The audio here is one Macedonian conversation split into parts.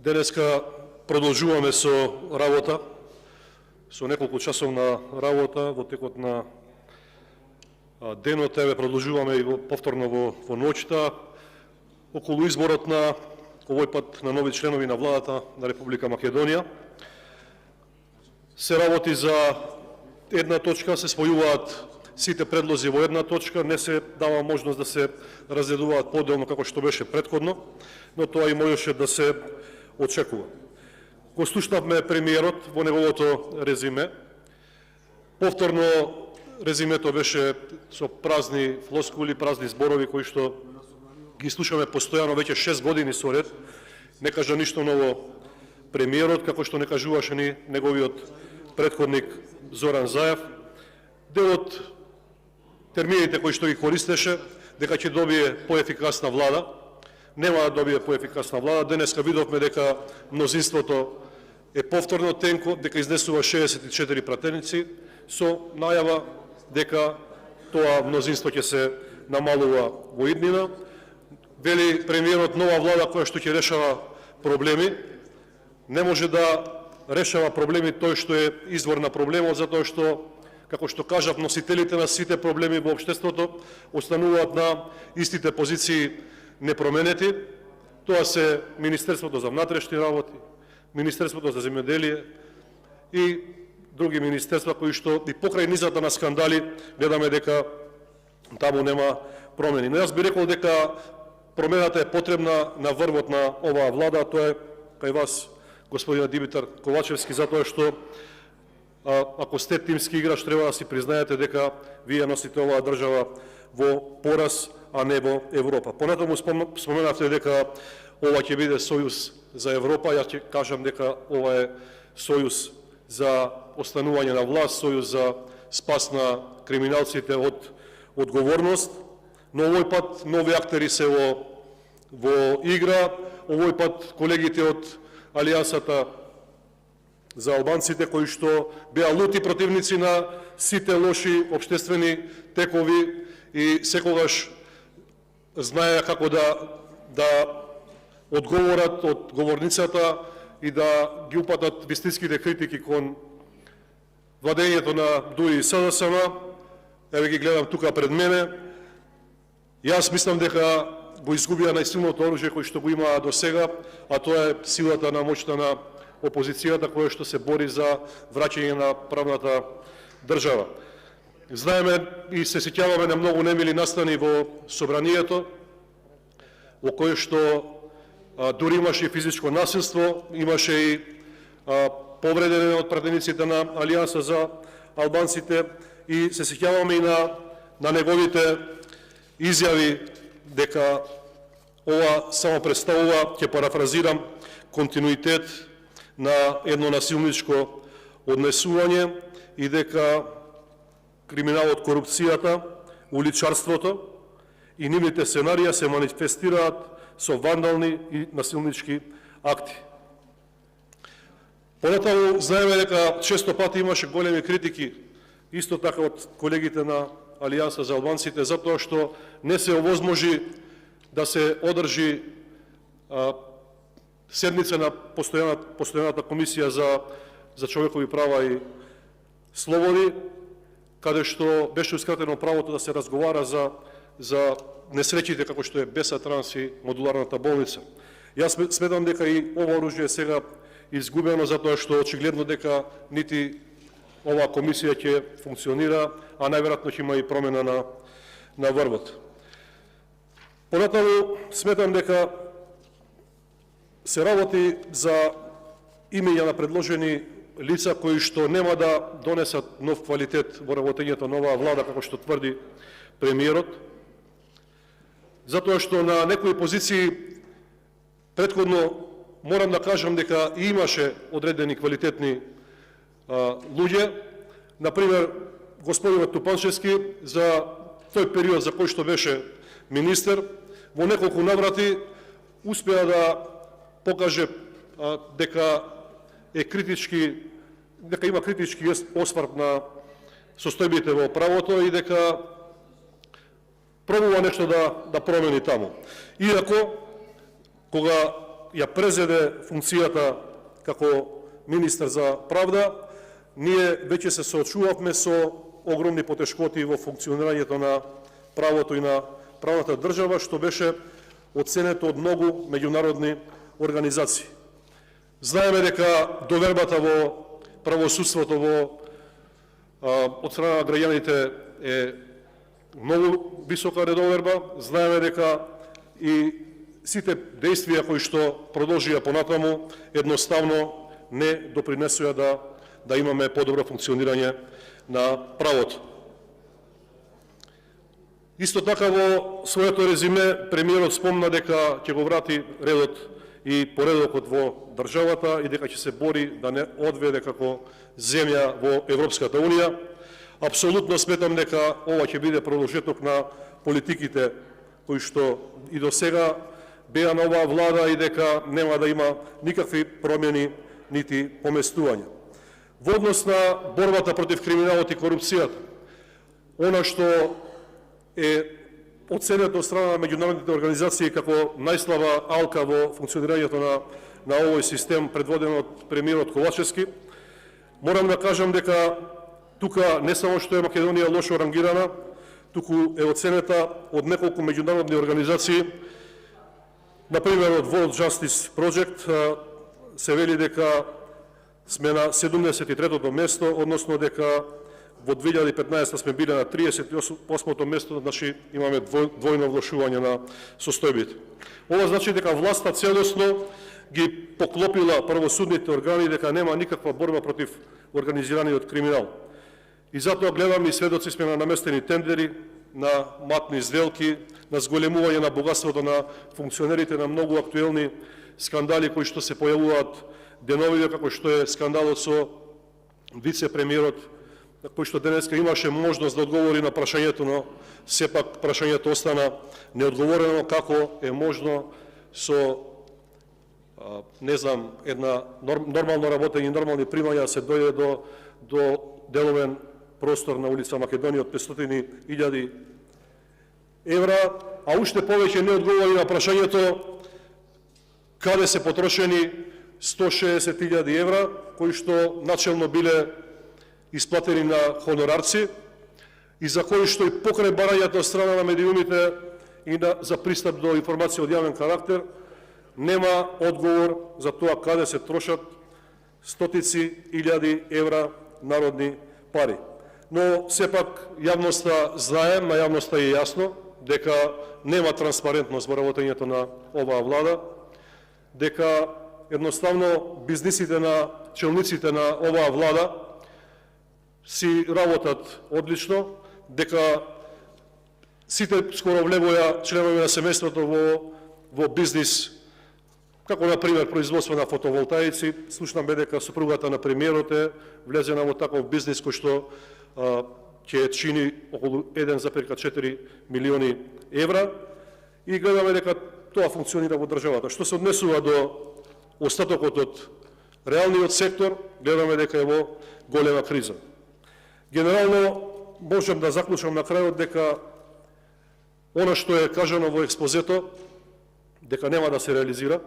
Денеска продолжуваме со работа, со неколку часовна работа во текот на денот, еве продолжуваме и повторно во ноќта околу изборот на овој пат на нови членови на владата на Република Македонија. Се работи за една точка, се спојуваат сите предлози во една точка, не се дава можност да се разгледуваат поделно како што беше претходно, но тоа и можеше да се очекува. Го слушнавме премиерот во неговото резиме. Повторно резимето беше со празни флоскули, празни зборови кои што ги слушаме постојано веќе 6 години со ред. Не кажа ништо ново премиерот, како што не кажуваше ни неговиот претходник Зоран Заев. Дел од термините кои што ги користеше, дека ќе добие поефикасна влада, нема да добие поефикасна влада. Денеска видовме дека мнозинството е повторно тенко, дека изнесува 64 пратеници, со најава дека тоа мнозинство ќе се намалува во иднина. Вели премиерот нова влада која што ќе решава проблеми, не може да решава проблеми тој што е извор на проблемот, затоа што, како што кажав, носителите на сите проблеми во општеството остануваат на истите позиции непроменети. Тоа се Министерството за внатрешни работи, Министерството за земјоделие и други министерства кои што и покрај низата на скандали гледаме дека таму нема промени. Но јас би рекол дека промената е потребна на врвот на оваа влада, тоа е кај вас, господин Димитар Ковачевски, затоа што ако сте тимски играч, треба да си признаете дека вие носите оваа држава во пораз, а не во Европа. Понатаму споменавте дека ова ќе биде сојуз за Европа, јас ќе кажам дека ова е сојуз за останување на власт, сојуз за спас на криминалците од одговорност, но овој пат нови актери се во игра, овој пат колегите од Алијансата за албанците, кои што беа лути противници на сите лоши општествени текови и секогаш знаеа како да одговорат од говорницата и да ги упатат вистинските критики кон владењето на ДУИ и СДСМ. Еве ги гледам тука пред мене. Јас мислам дека го изгубија најсилното оружје кој што го имаа до сега, а тоа е силата на моќта на опозицијата која што се бори за враќање на правната држава. Знаеме и се сеќаваме на многу немили настани во собранието, во кој што дури имаше и физичко насилство, имаше и повредени од пратениците на Алијанса за албанците, и се сеќаваме и на неговите изјави дека ова само представува, ќе парафразирам, континуитет на едно насилничко однесување и дека криминалот, корупцијата, уличарството и нивните сценарија се манифестираат со вандални и насилнички акти. Понатаму знаеме дека често пати имаше големи критики исто така од колегите на Алијанса за албанците, затоа што не се овозможи да се одржи седница на постојаната комисија за човекови права и слободи, каде што беше ускратено правото да се разговара за несреќите како што е Беса Транс и модуларната болница. Јас сметам дека и ова оружје е сега изгубено, затоа што очигледно дека нити оваа комисија ќе функционира, а најверојатно ќе има и промена на врвот. Понатаму сметам дека се работи за имења на предложени лица кои што нема да донесат нов квалитет во работењето на оваа влада, како што тврди премиерот, затоа што на некои позиции претходно морам да кажам дека имаше одредени квалитетни луѓе. Например, господинот Тупанчевски за тој период за кој што беше министер, во неколку наврати успеа да покаже дека е критички, дека има критички осврт на состојбите во правото и дека пробува нешто да промени таму. Иако, кога ја презеде функцијата како министар за правда, ние веќе се соочувавме со огромни потешкоти во функционирањето на правото и на правната држава, што беше оценето од многу меѓународни организации. Знаеме дека довербата во правосудството од страна на граѓаните е многу висока недоверба. Знаеме дека и сите действија кои што продолжија понатаму едноставно не допринесуја да имаме подобро функционирање на правото. Исто така во своето резиме премиерот спомна дека ќе го врати редот и поредокот во државата и дека ќе се бори да не одведе како земја во Европската Унија. Апсолутно сметам дека ова ќе биде продолжеток на политиките кои што и до сега беа на оваа влада и дека нема да има никакви промени нити поместувања. Во однос на борбата против криминалот и корупцијата, она што е оценето од страна на меѓународните организации како најслаба алка во функционирањето на овој систем предводен од премиерот Ковачевски, морам да кажам дека тука не само што е Македонија лошо рангирана, туку е оценета од неколку меѓународни организации. Например, од World Justice Project се вели дека сме на 73-то место, односно дека во 2015 сме биле на 38-то место, значи имаме двојно влошување на состојбите. Ова значи дека власта целосно ги поклопила правосудните органи, дека нема никаква борба против организираниот криминал. И затоа гледам и сведоци сме на наместени тендери, на матни сделки, на зголемување на богатството на функционерите на многу актуелни скандали кои што се појавуваат деновиве, како што е скандалот со вице-премиерот, кој што денеска имаше можност да одговори на прашањето, но сепак прашањето остана неодговорено, како е можно со не знам, една нормално работење и нормални примања се дојде до деловен простор на улица Македонија од 500.000 евра, а уште повеќе не одговори на прашањето каде се потрошени 160.000 евра, кои што начелно биле исплатени на хонорарци и за кои што и покрај барањето од страна на медиумите и за пристап до информација од јавен карактер, нема одговор за тоа каде се трошат стотици илјади евра народни пари. Но сепак јавноста знае, на јавноста е јасно дека нема транспарентност во работењето на оваа влада, дека едноставно бизнисите на челниците на оваа влада си работат одлично, дека сите скоро влегоја членови на семејството во бизнис, како например производство на фотоволтаици. Слушнаме дека супругата на премиерот е влезена во таков бизнис кој што ќе чини околу 1,4 милиони евра и гледаме дека тоа функционира во државата. Што се однесува до остатокот од реалниот сектор, гледаме дека е во голема криза. Генерално, можем да заклучам на крајот дека она што е кажано во експозето, дека нема да се реализира,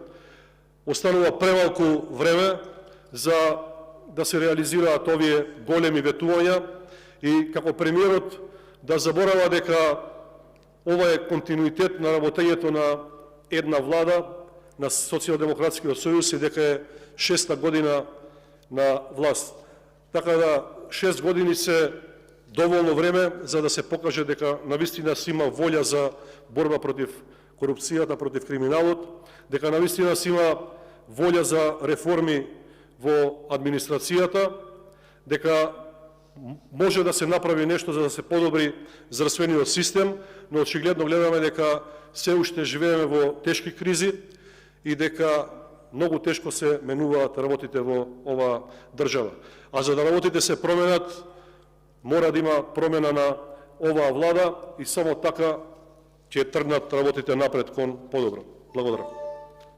останува премалку време за да се реализираат овие големи ветувања и како премиерот да заборава дека ова е континуитет на работењето на една влада, на Социјалдемократскиот сојуз и дека е 6-та година на власт. Така да 6 години се доволно време за да се покаже дека навистина се има волја за борба против корупцијата, против криминалот, дека навистина се има волја за реформи во администрацијата, дека може да се направи нешто за да се подобри здравствениот систем, но очигледно гледаме дека се уште живееме во тешки кризи и дека многу тешко се менуваат работите во оваа држава. А за да работите се променат, мора да има промена на оваа влада и само така ќе тргнат работите напред кон подобро. Благодарам.